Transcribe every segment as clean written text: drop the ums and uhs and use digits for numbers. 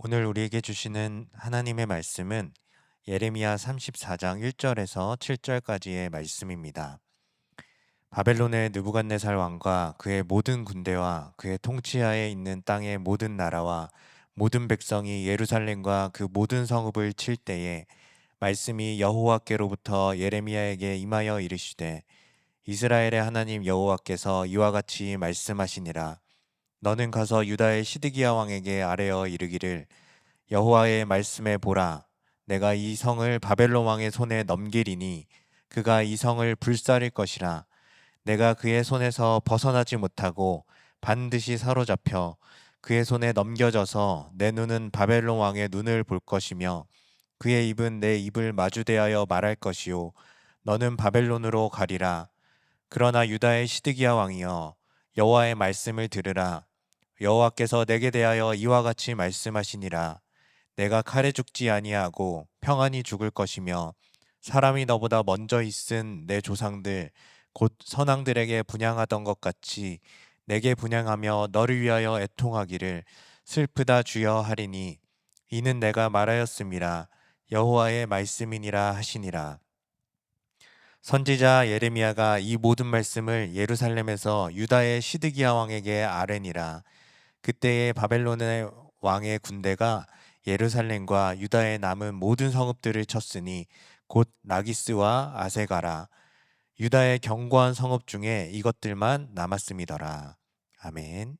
오늘 우리에게 주시는 하나님의 말씀은 예레미야 34장 1절에서 7절까지의 말씀입니다. 바벨론의 느부갓네살 왕과 그의 모든 군대와 그의 통치하에 있는 땅의 모든 나라와 모든 백성이 예루살렘과 그 모든 성읍을 칠 때에 말씀이 여호와께로부터 예레미야에게 임하여 이르시되 이스라엘의 하나님 여호와께서 이와 같이 말씀하시니라. 너는 가서 유다의 시드기야 왕에게 아뢰어 이르기를 여호와의 말씀에 보라. 내가 이 성을 바벨론 왕의 손에 넘기리니 그가 이 성을 불살릴 것이라. 내가 그의 손에서 벗어나지 못하고 반드시 사로잡혀 그의 손에 넘겨져서 내 눈은 바벨론 왕의 눈을 볼 것이며 그의 입은 내 입을 마주대하여 말할 것이요 너는 바벨론으로 가리라. 그러나 유다의 시드기야 왕이여 여호와의 말씀을 들으라. 여호와께서 내게 대하여 이와 같이 말씀하시니라. 내가 칼에 죽지 아니하고 평안히 죽을 것이며 사람이 너보다 먼저 있은 내 조상들 곧 선왕들에게 분향하던 것 같이 내게 분향하며 너를 위하여 애통하기를 슬프다 주여 하리니 이는 내가 말하였음이라. 여호와의 말씀이니라 하시니라. 선지자 예레미야가 이 모든 말씀을 예루살렘에서 유다의 시드기야 왕에게 아뢰니라. 그때의 바벨론의 왕의 군대가 예루살렘과 유다의 남은 모든 성읍들을 쳤으니 곧 라기스와 아세가라. 유다의 견고한 성읍 중에 이것들만 남았음이더라. 아멘.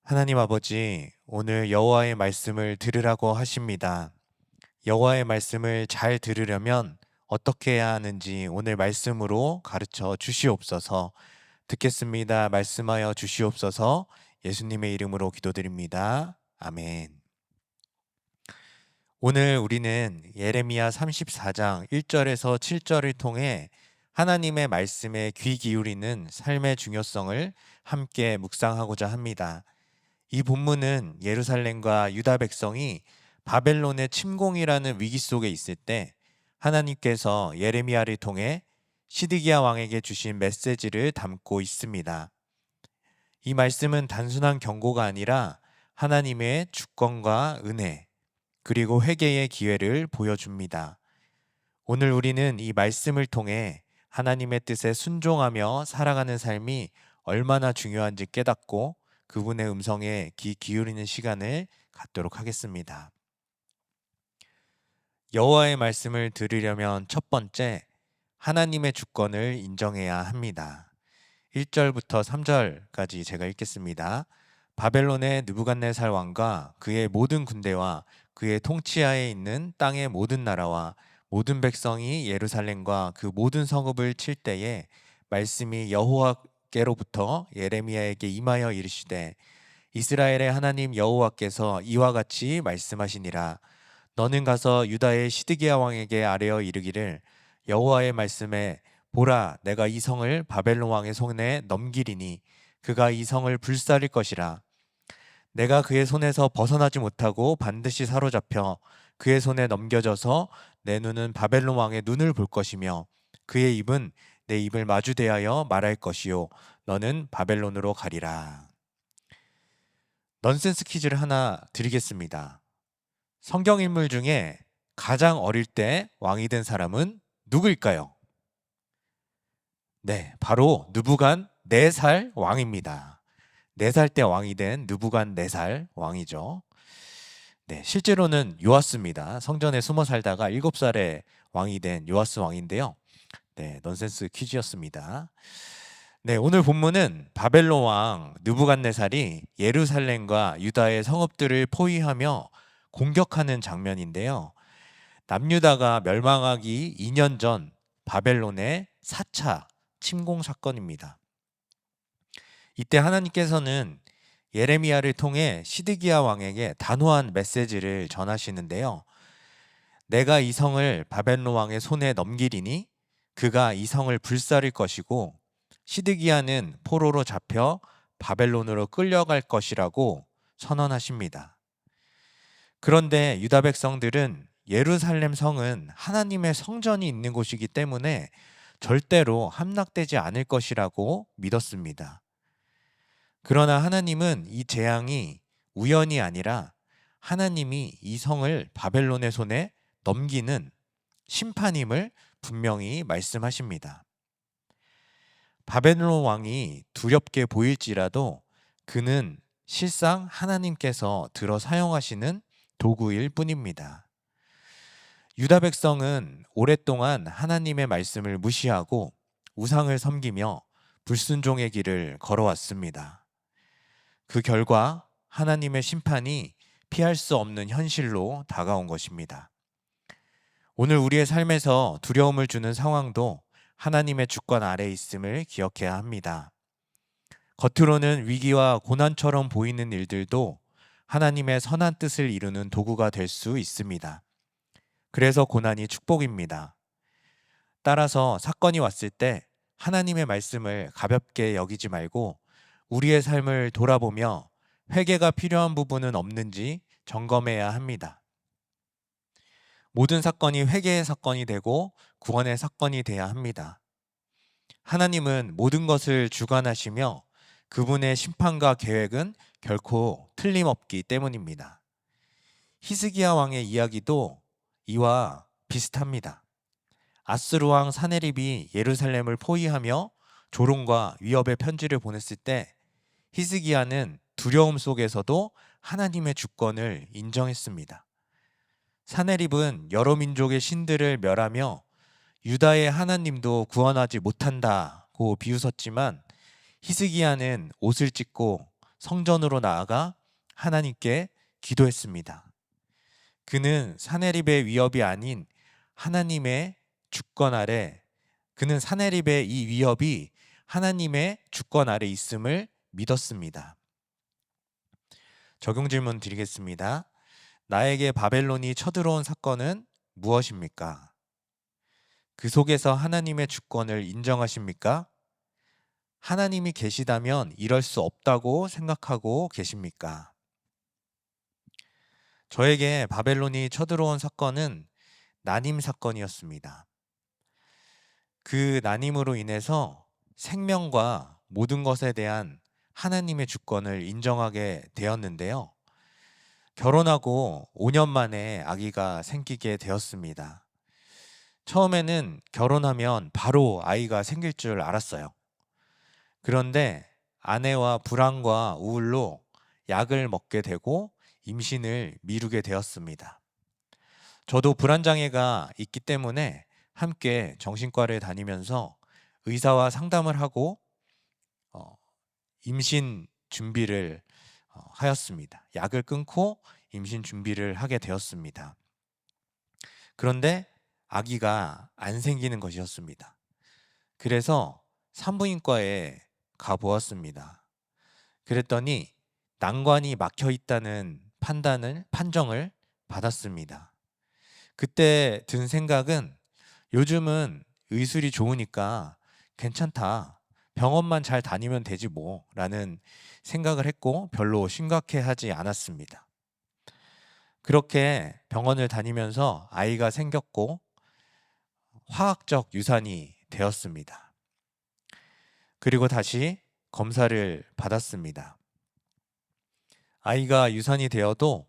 하나님 아버지, 오늘 여호와의 말씀을 들으라고 하십니다. 여호와의 말씀을 잘 들으려면 어떻게 해야 하는지 오늘 말씀으로 가르쳐 주시옵소서. 듣겠습니다. 말씀하여 주시옵소서. 예수님의 이름으로 기도드립니다. 아멘. 오늘 우리는 예레미야 34장 1절에서 7절을 통해 하나님의 말씀에 귀 기울이는 삶의 중요성을 함께 묵상하고자 합니다. 이 본문은 예루살렘과 유다 백성이 바벨론의 침공이라는 위기 속에 있을 때 하나님께서 예레미야를 통해 시드기야 왕에게 주신 메시지를 담고 있습니다. 이 말씀은 단순한 경고가 아니라 하나님의 주권과 은혜, 그리고 회개의 기회를 보여줍니다. 오늘 우리는 이 말씀을 통해 하나님의 뜻에 순종하며 살아가는 삶이 얼마나 중요한지 깨닫고 그분의 음성에 귀 기울이는 시간을 갖도록 하겠습니다. 여호와의 말씀을 들으려면 첫 번째, 하나님의 주권을 인정해야 합니다. 1절부터 3절까지 제가 읽겠습니다. 바벨론의 느부갓네살 왕과 그의 모든 군대와 그의 통치하에 있는 땅의 모든 나라와 모든 백성이 예루살렘과 그 모든 성읍을 칠 때에 말씀이 여호와께로부터 예레미야에게 임하여 이르시되 이스라엘의 하나님 여호와께서 이와 같이 말씀하시니라. 너는 가서 유다의 시드기야 왕에게 아뢰어 이르기를 여호와의 말씀에 보라, 내가 이 성을 바벨론 왕의 손에 넘기리니 그가 이 성을 불살릴 것이라. 내가 그의 손에서 벗어나지 못하고 반드시 사로잡혀 그의 손에 넘겨져서 내 눈은 바벨론 왕의 눈을 볼 것이며 그의 입은 내 입을 마주대하여 말할 것이요 너는 바벨론으로 가리라. 넌센스 퀴즈를 하나 드리겠습니다. 성경 인물 중에 가장 어릴 때 왕이 된 사람은 누구일까요? 네, 바로 느부갓네살 왕입니다. 4살 때 왕이 된 느부갓네살 왕이죠. 네, 실제로는 요아스입니다. 성전에 숨어 살다가 7살에 왕이 된 요아스 왕인데요. 네, 넌센스 퀴즈였습니다. 네, 오늘 본문은 바벨론 왕 느부갓네살이 예루살렘과 유다의 성읍들을 포위하며 공격하는 장면인데요. 남유다가 멸망하기 2년 전 바벨론의 4차 침공 사건입니다. 이때 하나님께서는 예레미야를 통해 시드기야 왕에게 단호한 메시지를 전하시는데요. 내가 이 성을 바벨론 왕의 손에 넘기리니 그가 이 성을 불살릴 것이고 시드기야는 포로로 잡혀 바벨론으로 끌려갈 것이라고 선언하십니다. 그런데 유다 백성들은 예루살렘 성은 하나님의 성전이 있는 곳이기 때문에 절대로 함락되지 않을 것이라고 믿었습니다. 그러나 하나님은 이 재앙이 우연이 아니라 하나님이 이 성을 바벨론의 손에 넘기는 심판임을 분명히 말씀하십니다. 바벨론 왕이 두렵게 보일지라도 그는 실상 하나님께서 들어 사용하시는 도구일 뿐입니다. 유다 백성은 오랫동안 하나님의 말씀을 무시하고 우상을 섬기며 불순종의 길을 걸어왔습니다. 그 결과 하나님의 심판이 피할 수 없는 현실로 다가온 것입니다. 오늘 우리의 삶에서 두려움을 주는 상황도 하나님의 주권 아래 있음을 기억해야 합니다. 겉으로는 위기와 고난처럼 보이는 일들도 하나님의 선한 뜻을 이루는 도구가 될 수 있습니다. 그래서 고난이 축복입니다. 따라서 사건이 왔을 때 하나님의 말씀을 가볍게 여기지 말고 우리의 삶을 돌아보며 회개가 필요한 부분은 없는지 점검해야 합니다. 모든 사건이 회개의 사건이 되고 구원의 사건이 돼야 합니다. 하나님은 모든 것을 주관하시며 그분의 심판과 계획은 결코 틀림없기 때문입니다. 히스기야 왕의 이야기도 이와 비슷합니다. 아스루 왕 사네립이 예루살렘을 포위하며 조롱과 위협의 편지를 보냈을 때 히스기야는 두려움 속에서도 하나님의 주권을 인정했습니다. 사네립은 여러 민족의 신들을 멸하며 유다의 하나님도 구원하지 못한다고 비웃었지만 히스기야는 옷을 찢고 성전으로 나아가 하나님께 기도했습니다. 그는 사네립의 위협이 아닌 하나님의 주권 아래, 그는 사네립의 이 위협이 하나님의 주권 아래 있음을 믿었습니다. 적용 질문 드리겠습니다. 나에게 바벨론이 쳐들어온 사건은 무엇입니까? 그 속에서 하나님의 주권을 인정하십니까? 하나님이 계시다면 이럴 수 없다고 생각하고 계십니까? 저에게 바벨론이 쳐들어온 사건은 난임 사건이었습니다. 그 난임으로 인해서 생명과 모든 것에 대한 하나님의 주권을 인정하게 되었는데요. 결혼하고 5년 만에 아기가 생기게 되었습니다. 처음에는 결혼하면 바로 아이가 생길 줄 알았어요. 그런데 아내와 불안과 우울로 약을 먹게 되고 임신을 미루게 되었습니다. 저도 불안장애가 있기 때문에 함께 정신과를 다니면서 의사와 상담을 하고 임신 준비를 하였습니다. 약을 끊고 임신 준비를 하게 되었습니다. 그런데 아기가 안 생기는 것이었습니다. 그래서 산부인과에 가보았습니다. 그랬더니 난관이 막혀 있다는 판정을 받았습니다. 그때 든 생각은 요즘은 의술이 좋으니까 괜찮다. 병원만 잘 다니면 되지 뭐 라는 생각을 했고 별로 심각해하지 않았습니다. 그렇게 병원을 다니면서 아이가 생겼고 화학적 유산이 되었습니다. 그리고 다시 검사를 받았습니다. 아이가 유산이 되어도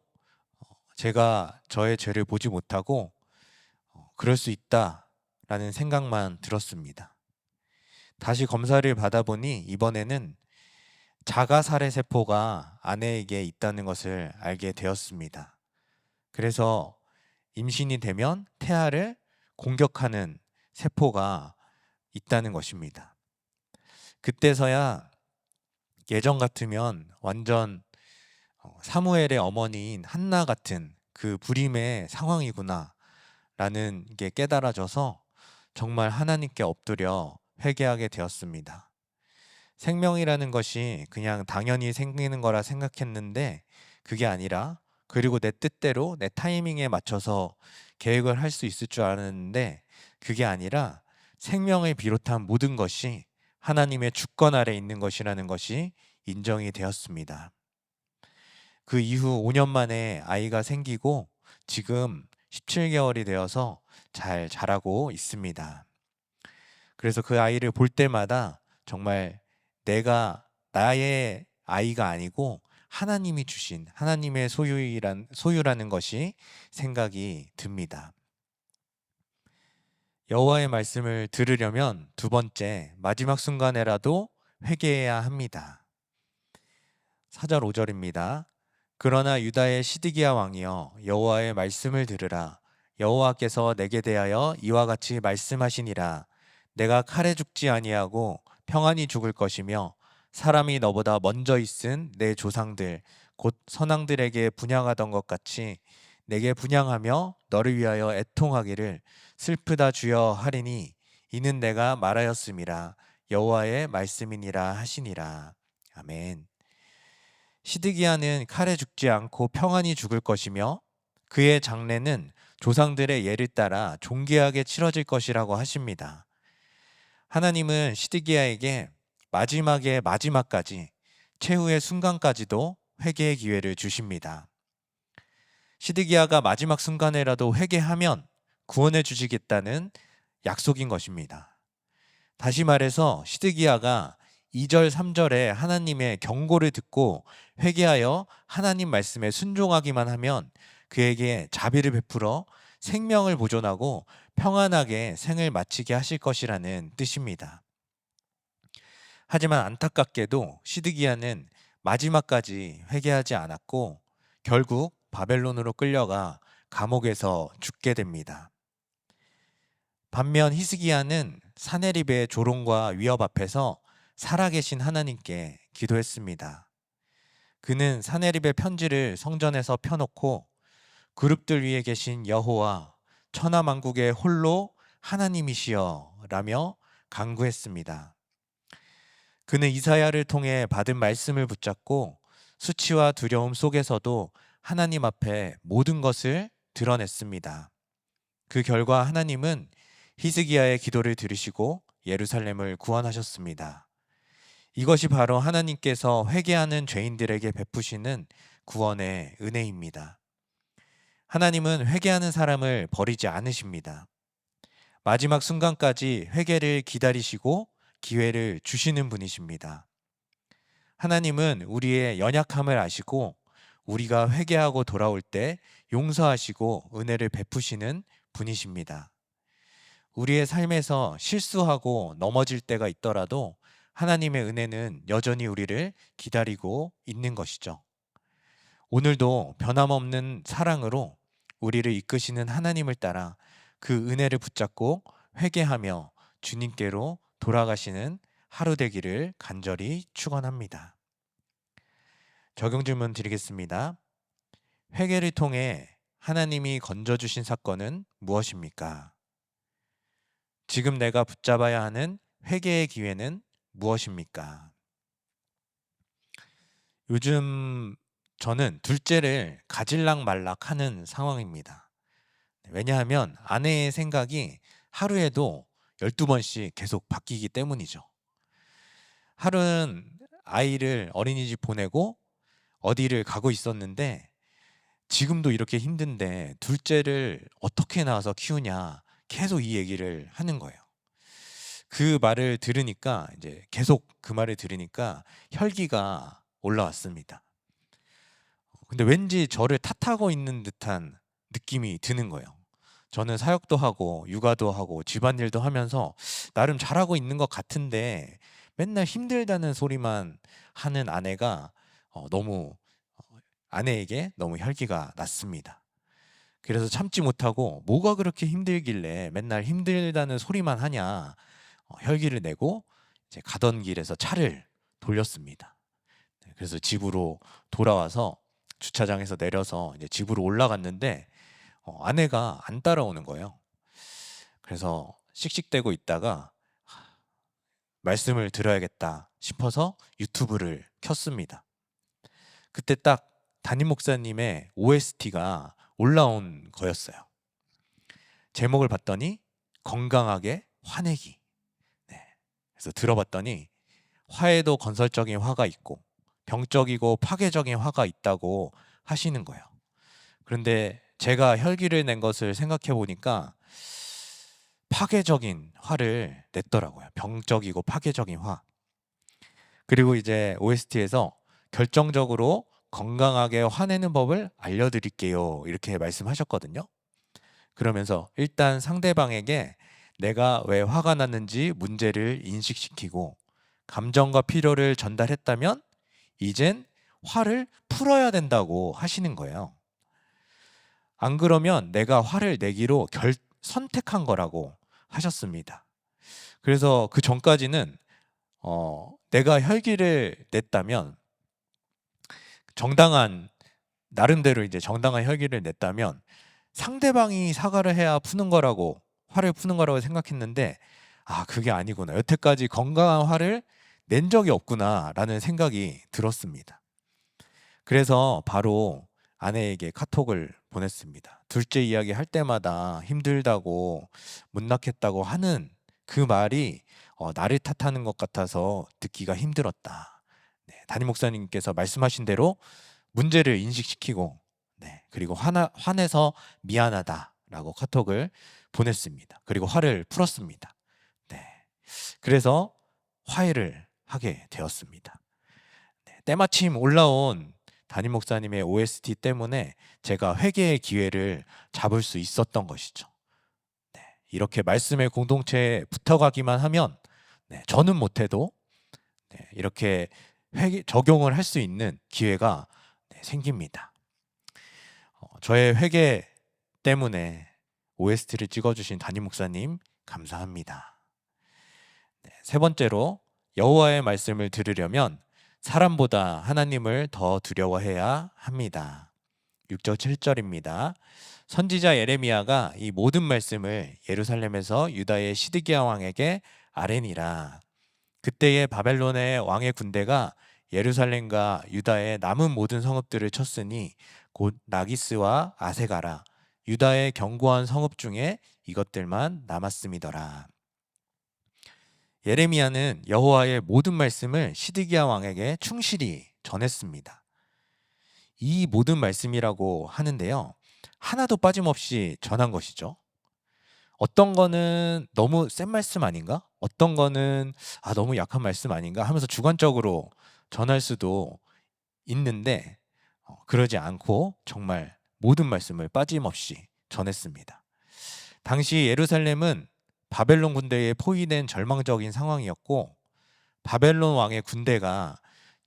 제가 저의 죄를 보지 못하고 그럴 수 있다라는 생각만 들었습니다. 다시 검사를 받아보니 이번에는 자가살해 세포가 아내에게 있다는 것을 알게 되었습니다. 그래서 임신이 되면 태아를 공격하는 세포가 있다는 것입니다. 그때서야 예전 같으면 완전 사무엘의 어머니인 한나 같은 그 불임의 상황이구나 라는 게 깨달아져서 정말 하나님께 엎드려 회개하게 되었습니다. 생명이라는 것이 그냥 당연히 생기는 거라 생각했는데 그게 아니라, 그리고 내 뜻대로 내 타이밍에 맞춰서 계획을 할 수 있을 줄 알았는데 그게 아니라 생명을 비롯한 모든 것이 하나님의 주권 아래 있는 것이라는 것이 인정이 되었습니다. 그 이후 5년 만에 아이가 생기고 지금 17개월이 되어서 잘 자라고 있습니다. 그래서 그 아이를 볼 때마다 정말 내가 나의 아이가 아니고 하나님이 주신 하나님의 소유라는 것이 생각이 듭니다. 여호와의 말씀을 들으려면 두 번째, 마지막 순간에라도 회개해야 합니다. 4절 5절입니다. 그러나 유다의 시드기야 왕이여 여호와의 말씀을 들으라. 여호와께서 내게 대하여 이와 같이 말씀하시니라. 내가 칼에 죽지 아니하고 평안히 죽을 것이며 사람이 너보다 먼저 있은 내 조상들 곧 선왕들에게 분향하던 것 같이 내게 분향하며 너를 위하여 애통하기를 슬프다 주여 하리니 이는 내가 말하였음이라. 여호와의 말씀이니라 하시니라. 아멘. 시드기야는 칼에 죽지 않고 평안히 죽을 것이며 그의 장례는 조상들의 예를 따라 존귀하게 치러질 것이라고 하십니다. 하나님은 시드기야에게 마지막의 마지막까지 최후의 순간까지도 회개의 기회를 주십니다. 시드기야가 마지막 순간에라도 회개하면 구원해 주시겠다는 약속인 것입니다. 다시 말해서 시드기야가 2절, 3절에 하나님의 경고를 듣고 회개하여 하나님 말씀에 순종하기만 하면 그에게 자비를 베풀어 생명을 보존하고 평안하게 생을 마치게 하실 것이라는 뜻입니다. 하지만 안타깝게도 시드기야는 마지막까지 회개하지 않았고 결국 바벨론으로 끌려가 감옥에서 죽게 됩니다. 반면 히스기야는 사네립의 조롱과 위협 앞에서 살아계신 하나님께 기도했습니다. 그는 사네립의 편지를 성전에서 펴놓고 그룹들 위에 계신 여호와 천하만국의 홀로 하나님이시여 라며 간구했습니다. 그는 이사야를 통해 받은 말씀을 붙잡고 수치와 두려움 속에서도 하나님 앞에 모든 것을 드러냈습니다. 그 결과 하나님은 히스기야의 기도를 들으시고 예루살렘을 구원하셨습니다. 이것이 바로 하나님께서 회개하는 죄인들에게 베푸시는 구원의 은혜입니다. 하나님은 회개하는 사람을 버리지 않으십니다. 마지막 순간까지 회개를 기다리시고 기회를 주시는 분이십니다. 하나님은 우리의 연약함을 아시고 우리가 회개하고 돌아올 때 용서하시고 은혜를 베푸시는 분이십니다. 우리의 삶에서 실수하고 넘어질 때가 있더라도 하나님의 은혜는 여전히 우리를 기다리고 있는 것이죠. 오늘도 변함없는 사랑으로 우리를 이끄시는 하나님을 따라 그 은혜를 붙잡고 회개하며 주님께로 돌아가시는 하루 되기를 간절히 축원합니다. 적용 질문 드리겠습니다. 회개를 통해 하나님이 건져주신 사건은 무엇입니까? 지금 내가 붙잡아야 하는 회개의 기회는 무엇입니까? 요즘 저는 둘째를 가질락 말락 하는 상황입니다. 왜냐하면 아내의 생각이 하루에도 12번씩 계속 바뀌기 때문이죠. 하루는 아이를 어린이집 보내고 어디를 가고 있었는데 지금도 이렇게 힘든데 둘째를 어떻게 낳아서 키우냐 계속 이 얘기를 하는 거예요. 그 말을 들으니까 이제 계속 그 말을 들으니까 혈기가 올라왔습니다. 근데 왠지 저를 탓하고 있는 듯한 느낌이 드는 거예요. 저는 사역도 하고 육아도 하고 집안일도 하면서 나름 잘하고 있는 것 같은데 맨날 힘들다는 소리만 하는 아내가 너무 아내에게 너무 혈기가 났습니다. 그래서 참지 못하고 뭐가 그렇게 힘들길래 맨날 힘들다는 소리만 하냐 혈기를 내고 이제 가던 길에서 차를 돌렸습니다. 그래서 집으로 돌아와서 주차장에서 내려서 이제 집으로 올라갔는데 아내가 안 따라오는 거예요. 그래서 씩씩대고 있다가 말씀을 들어야겠다 싶어서 유튜브를 켰습니다. 그때 딱 담임 목사님의 OST가 올라온 거였어요. 제목을 봤더니 건강하게 화내기. 네. 그래서 들어봤더니 화에도 건설적인 화가 있고 병적이고 파괴적인 화가 있다고 하시는 거예요. 그런데 제가 혈기를 낸 것을 생각해 보니까 파괴적인 화를 냈더라고요. 병적이고 파괴적인 화. 그리고 이제 OST에서 결정적으로 건강하게 화내는 법을 알려드릴게요. 이렇게 말씀하셨거든요. 그러면서 일단 상대방에게 내가 왜 화가 났는지 문제를 인식시키고 감정과 필요를 전달했다면 이젠 화를 풀어야 된다고 하시는 거예요. 안 그러면 내가 화를 내기로 선택한 거라고 하셨습니다. 그래서 그 전까지는 내가 혈기를 냈다면 나름대로 이제 정당한 혈기를 냈다면 상대방이 사과를 해야 화를 푸는 거라고 생각했는데, 그게 아니구나. 여태까지 건강한 화를 낸 적이 없구나라는 생각이 들었습니다. 그래서 바로 아내에게 카톡을 보냈습니다. 둘째 이야기 할 때마다 힘들다고 못났겠다고 하는 그 말이 나를 탓하는 것 같아서 듣기가 힘들었다. 네, 담임 목사님께서 말씀하신 대로 문제를 인식시키고 그리고 화내서 미안하다라고 카톡을 보냈습니다. 그리고 화를 풀었습니다. 네, 그래서 화해를 하게 되었습니다. 때마침 올라온 담임 목사님의 OST 때문에 제가 회개의 기회를 잡을 수 있었던 것이죠. 이렇게 말씀의 공동체에 붙어가기만 하면 저는 못해도 이렇게 적용을 할 수 있는 기회가 생깁니다. 저의 회개 때문에 OST를 찍어주신 담임 목사님 감사합니다. 세 번째로 여호와의 말씀을 들으려면 사람보다 하나님을 더 두려워해야 합니다. 6절 7절입니다. 선지자 예레미야가 이 모든 말씀을 예루살렘에서 유다의 시드기야 왕에게 아뢰니라. 그때의 바벨론의 왕의 군대가 예루살렘과 유다의 남은 모든 성읍들을 쳤으니 곧 라기스와 아세가라 유다의 견고한 성읍 중에 이것들만 남았음이더라. 예레미야는 여호와의 모든 말씀을 시드기야 왕에게 충실히 전했습니다. 이 모든 말씀이라고 하는데요, 하나도 빠짐없이 전한 것이죠. 어떤 거는 너무 센 말씀 아닌가? 어떤 거는 너무 약한 말씀 아닌가? 하면서 주관적으로 전할 수도 있는데 그러지 않고 정말 모든 말씀을 빠짐없이 전했습니다. 당시 예루살렘은 바벨론 군대에 포위된 절망적인 상황이었고 바벨론 왕의 군대가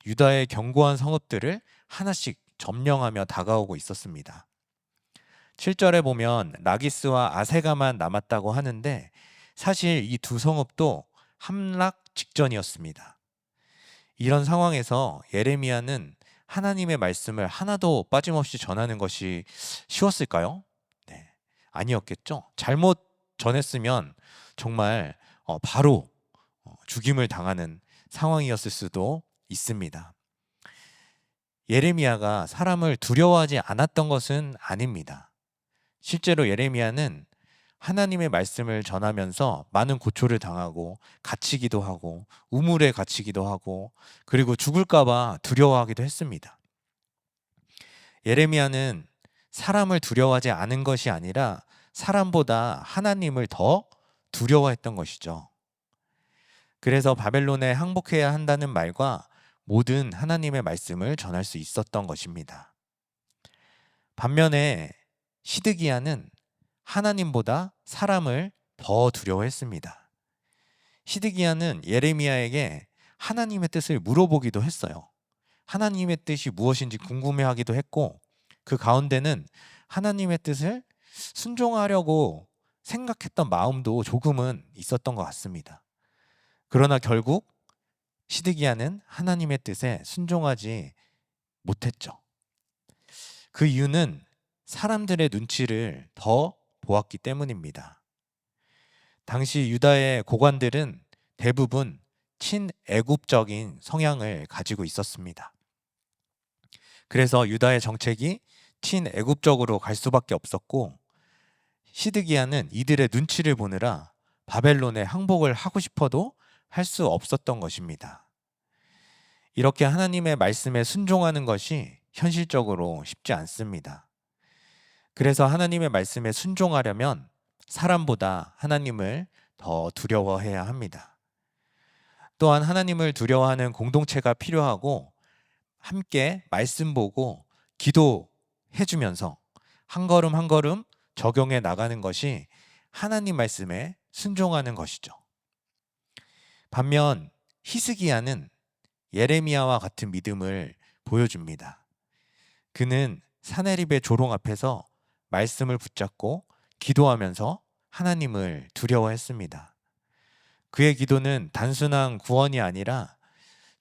유다의 견고한 성읍들을 하나씩 점령하며 다가오고 있었습니다. 7절에 보면 라기스와 아세가만 남았다고 하는데 사실 이 두 성읍도 함락 직전이었습니다. 이런 상황에서 예레미야는 하나님의 말씀을 하나도 빠짐없이 전하는 것이 쉬웠을까요? 네, 아니었겠죠. 잘못 전했으면 정말 바로 죽임을 당하는 상황이었을 수도 있습니다. 예레미야가 사람을 두려워하지 않았던 것은 아닙니다. 실제로 예레미야는 하나님의 말씀을 전하면서 많은 고초를 당하고 갇히기도 하고 우물에 갇히기도 하고 그리고 죽을까봐 두려워하기도 했습니다. 예레미야는 사람을 두려워하지 않은 것이 아니라 사람보다 하나님을 더 두려워했던 것이죠. 그래서 바벨론에 항복해야 한다는 말과 모든 하나님의 말씀을 전할 수 있었던 것입니다. 반면에 시드기야는 하나님보다 사람을 더 두려워했습니다. 시드기야는 예레미야에게 하나님의 뜻을 물어보기도 했어요. 하나님의 뜻이 무엇인지 궁금해하기도 했고 그 가운데는 하나님의 뜻을 순종하려고 생각했던 마음도 조금은 있었던 것 같습니다. 그러나 결국 시드기야는 하나님의 뜻에 순종하지 못했죠. 그 이유는 사람들의 눈치를 더 보았기 때문입니다. 당시 유다의 고관들은 대부분 친애국적인 성향을 가지고 있었습니다. 그래서 유다의 정책이 친애국적으로 갈 수밖에 없었고 시드기야는 이들의 눈치를 보느라 바벨론에 항복을 하고 싶어도 할 수 없었던 것입니다. 이렇게 하나님의 말씀에 순종하는 것이 현실적으로 쉽지 않습니다. 그래서 하나님의 말씀에 순종하려면 사람보다 하나님을 더 두려워해야 합니다. 또한 하나님을 두려워하는 공동체가 필요하고 함께 말씀 보고 기도해 주면서 한 걸음 한 걸음 적용해 나가는 것이 하나님 말씀에 순종하는 것이죠. 반면 히스기야는 예레미야와 같은 믿음을 보여줍니다. 그는 사내립의 조롱 앞에서 말씀을 붙잡고 기도하면서 하나님을 두려워했습니다. 그의 기도는 단순한 구원이 아니라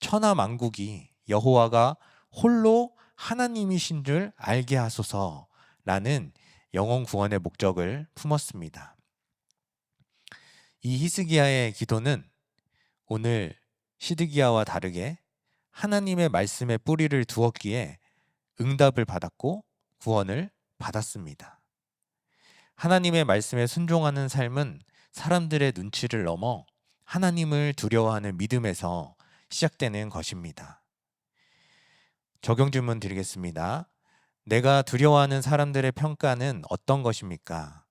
천하 만국이 여호와가 홀로 하나님이신 줄 알게 하소서라는 영혼 구원의 목적을 품었습니다. 이 히스기야의 기도는 오늘 시드기야와 다르게 하나님의 말씀에 뿌리를 두었기에 응답을 받았고 구원을 받았습니다. 하나님의 말씀에 순종하는 삶은 사람들의 눈치를 넘어 하나님을 두려워하는 믿음에서 시작되는 것입니다. 적용 질문 드리겠습니다. 내가 두려워하는 사람들의 평가는 어떤 것입니까?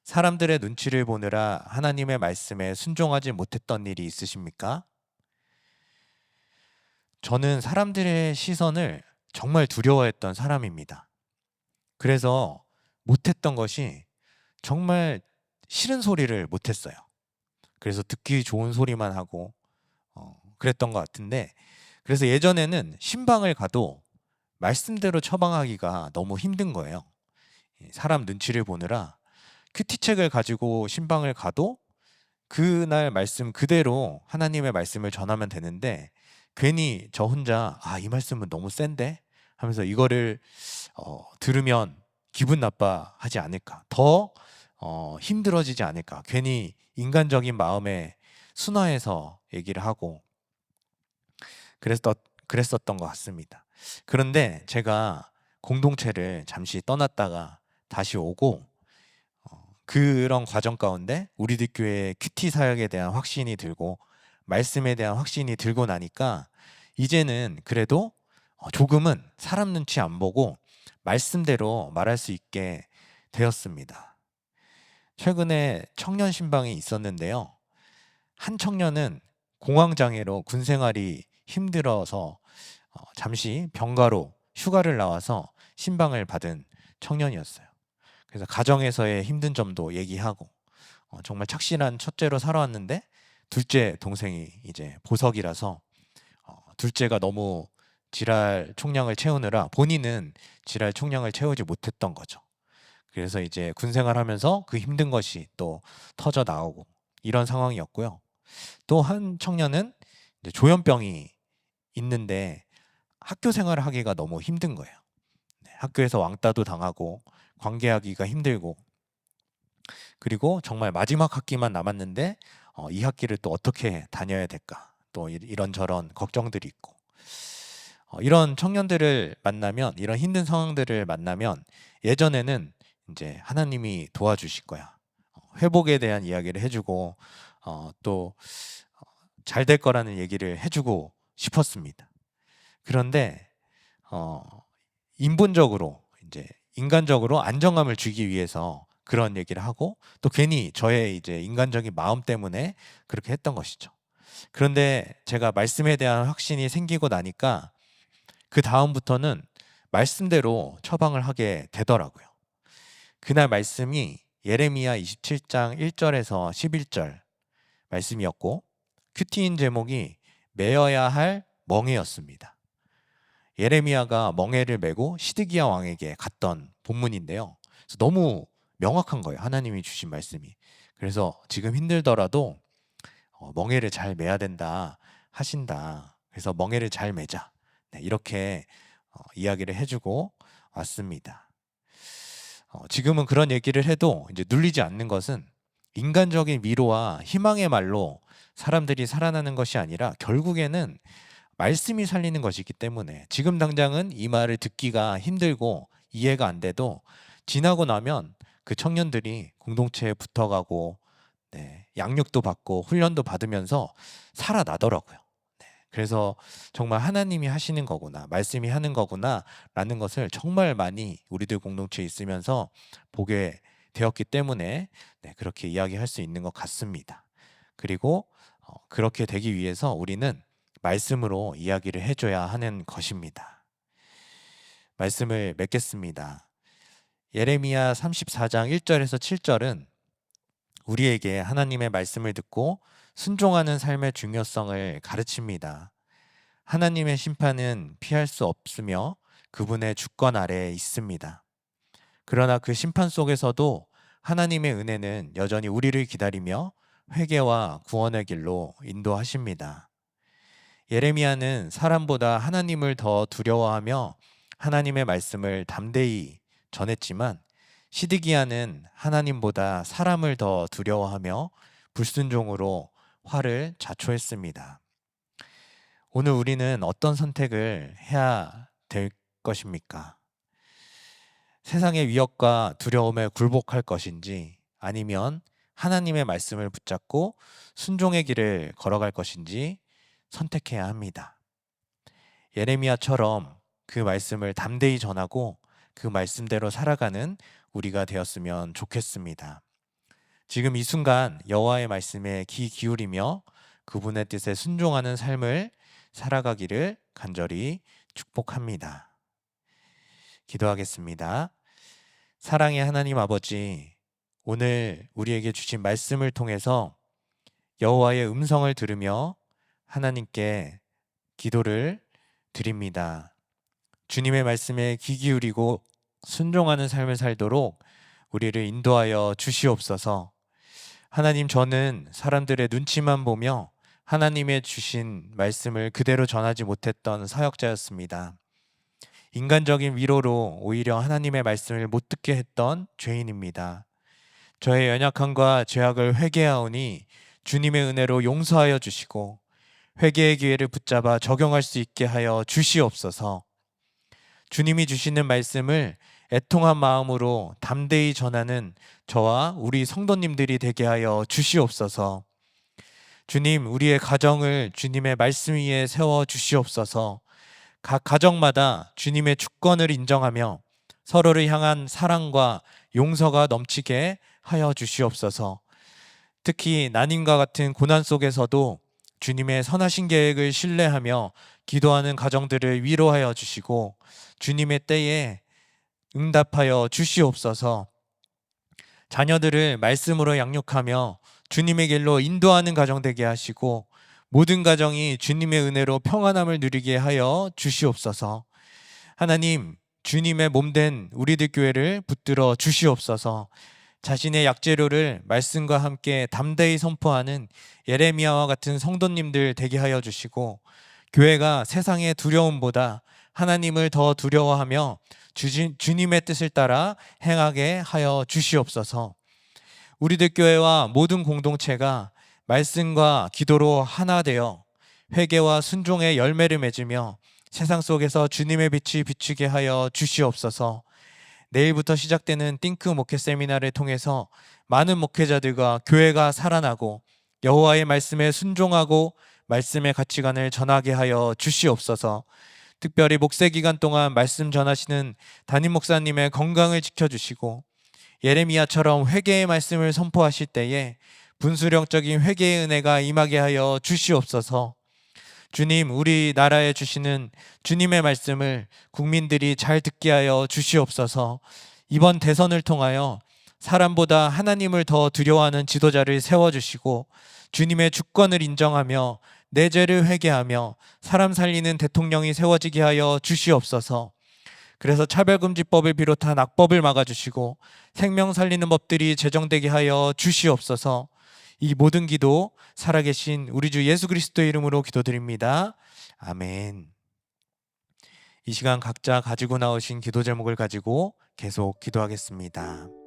사람들의 눈치를 보느라 하나님의 말씀에 순종하지 못했던 일이 있으십니까? 저는 사람들의 시선을 정말 두려워했던 사람입니다. 그래서 못했던 것이 정말 싫은 소리를 못했어요. 그래서 듣기 좋은 소리만 하고 그랬던 것 같은데, 그래서 예전에는 신방을 가도 말씀대로 처방하기가 너무 힘든 거예요. 사람 눈치를 보느라 큐티책을 가지고 신방을 가도 그날 말씀 그대로 하나님의 말씀을 전하면 되는데, 괜히 저 혼자 이 말씀은 너무 센데 하면서 이거를 들으면 기분 나빠하지 않을까, 더 힘들어지지 않을까, 괜히 인간적인 마음에 순화해서 얘기를 하고 그랬었던 것 같습니다. 그런데 제가 공동체를 잠시 떠났다가 다시 오고 그런 과정 가운데 우리들 교회의 큐티 사역에 대한 확신이 들고 말씀에 대한 확신이 들고 나니까 이제는 그래도 조금은 사람 눈치 안 보고 말씀대로 말할 수 있게 되었습니다. 최근에 청년 신방이 있었는데요. 한 청년은 공황장애로 군 생활이 힘들어서 잠시 병가로 휴가를 나와서 신방을 받은 청년이었어요. 그래서 가정에서의 힘든 점도 얘기하고 정말 착실한 첫째로 살아왔는데 둘째 동생이 이제 보석이라서 둘째가 너무 지랄 총량을 채우느라 본인은 지랄 총량을 채우지 못했던 거죠. 그래서 이제 군 생활하면서 그 힘든 것이 또 터져 나오고 이런 상황이었고요. 또 한 청년은 이제 조현병이 있는데 학교 생활을 하기가 너무 힘든 거예요. 학교에서 왕따도 당하고 관계하기가 힘들고, 그리고 정말 마지막 학기만 남았는데 이 학기를 또 어떻게 다녀야 될까, 또 이런저런 걱정들이 있고, 이런 청년들을 만나면, 이런 힘든 상황들을 만나면 예전에는 이제 하나님이 도와주실 거야, 회복에 대한 이야기를 해주고 또 잘 될 거라는 얘기를 해주고 싶었습니다. 그런데 인본적으로 이제 인간적으로 안정감을 주기 위해서 그런 얘기를 하고, 또 괜히 저의 이제 인간적인 마음 때문에 그렇게 했던 것이죠. 그런데 제가 말씀에 대한 확신이 생기고 나니까 그 다음부터는 말씀대로 처방을 하게 되더라고요. 그날 말씀이 예레미야 27장 1절에서 11절 말씀이었고, 큐티인 제목이 메어야 할 멍에였습니다. 예레미야가 멍에를 메고 시드기야 왕에게 갔던 본문인데요. 그래서 너무 명확한 거예요, 하나님이 주신 말씀이. 그래서 지금 힘들더라도 멍에를 잘 메야 된다 하신다. 그래서 멍에를 잘 메자. 네, 이렇게 이야기를 해주고 왔습니다. 지금은 그런 얘기를 해도 이제 눌리지 않는 것은 인간적인 위로와 희망의 말로 사람들이 살아나는 것이 아니라 결국에는 말씀이 살리는 것이기 때문에, 지금 당장은 이 말을 듣기가 힘들고 이해가 안 돼도 지나고 나면 그 청년들이 공동체에 붙어가고 양육도 받고 훈련도 받으면서 살아나더라고요. 그래서 정말 하나님이 하시는 거구나, 말씀이 하는 거구나 라는 것을 정말 많이 우리들 공동체에 있으면서 보게 되었기 때문에 그렇게 이야기할 수 있는 것 같습니다. 그리고 그렇게 되기 위해서 우리는 말씀으로 이야기를 해줘야 하는 것입니다. 말씀을 맺겠습니다. 예레미야 34장 1절에서 7절은 우리에게 하나님의 말씀을 듣고 순종하는 삶의 중요성을 가르칩니다. 하나님의 심판은 피할 수 없으며 그분의 주권 아래에 있습니다. 그러나 그 심판 속에서도 하나님의 은혜는 여전히 우리를 기다리며 회개와 구원의 길로 인도하십니다. 예레미야는 사람보다 하나님을 더 두려워하며 하나님의 말씀을 담대히 전했지만 시드기야는 하나님보다 사람을 더 두려워하며 불순종으로 화를 자초했습니다. 오늘 우리는 어떤 선택을 해야 될 것입니까? 세상의 위협과 두려움에 굴복할 것인지 아니면 하나님의 말씀을 붙잡고 순종의 길을 걸어갈 것인지 선택해야 합니다. 예레미야처럼 그 말씀을 담대히 전하고 그 말씀대로 살아가는 우리가 되었으면 좋겠습니다. 지금 이 순간 여호와의 말씀에 귀 기울이며 그분의 뜻에 순종하는 삶을 살아가기를 간절히 축복합니다. 기도하겠습니다. 사랑의 하나님 아버지, 오늘 우리에게 주신 말씀을 통해서 여호와의 음성을 들으며 하나님께 기도를 드립니다. 주님의 말씀에 귀 기울이고 순종하는 삶을 살도록 우리를 인도하여 주시옵소서. 하나님, 저는 사람들의 눈치만 보며 하나님의 주신 말씀을 그대로 전하지 못했던 사역자였습니다. 인간적인 위로로 오히려 하나님의 말씀을 못 듣게 했던 죄인입니다. 저의 연약함과 죄악을 회개하오니 주님의 은혜로 용서하여 주시고 회개의 기회를 붙잡아 적용할 수 있게 하여 주시옵소서. 주님이 주시는 말씀을 애통한 마음으로 담대히 전하는 저와 우리 성도님들이 되게 하여 주시옵소서. 주님, 우리의 가정을 주님의 말씀 위에 세워 주시옵소서. 각 가정마다 주님의 주권을 인정하며 서로를 향한 사랑과 용서가 넘치게 하여 주시옵소서. 특히 난임과 같은 고난 속에서도 주님의 선하신 계획을 신뢰하며 기도하는 가정들을 위로하여 주시고 주님의 때에 응답하여 주시옵소서. 자녀들을 말씀으로 양육하며 주님의 길로 인도하는 가정 되게 하시고 모든 가정이 주님의 은혜로 평안함을 누리게 하여 주시옵소서. 하나님, 주님의 몸된 우리들 교회를 붙들어 주시옵소서. 자신의 약재료를 말씀과 함께 담대히 선포하는 예레미야와 같은 성도님들 되게 하여 주시고 교회가 세상의 두려움보다 하나님을 더 두려워하며 주님의 뜻을 따라 행하게 하여 주시옵소서. 우리들 교회와 모든 공동체가 말씀과 기도로 하나 되어 회개와 순종의 열매를 맺으며 세상 속에서 주님의 빛이 비추게 하여 주시옵소서. 내일부터 시작되는 띵크 목회 세미나를 통해서 많은 목회자들과 교회가 살아나고 여호와의 말씀에 순종하고 말씀의 가치관을 전하게 하여 주시옵소서. 특별히 목세 기간 동안 말씀 전하시는 담임 목사님의 건강을 지켜주시고 예레미야처럼 회개의 말씀을 선포하실 때에 분수령적인 회개의 은혜가 임하게 하여 주시옵소서. 주님, 우리 나라에 주시는 주님의 말씀을 국민들이 잘 듣게 하여 주시옵소서. 이번 대선을 통하여 사람보다 하나님을 더 두려워하는 지도자를 세워주시고 주님의 주권을 인정하며 내 죄를 회개하며 사람 살리는 대통령이 세워지게 하여 주시옵소서. 그래서 차별금지법을 비롯한 악법을 막아주시고 생명 살리는 법들이 제정되게 하여 주시옵소서. 이 모든 기도 살아계신 우리 주 예수 그리스도의 이름으로 기도드립니다. 아멘. 이 시간 각자 가지고 나오신 기도 제목을 가지고 계속 기도하겠습니다.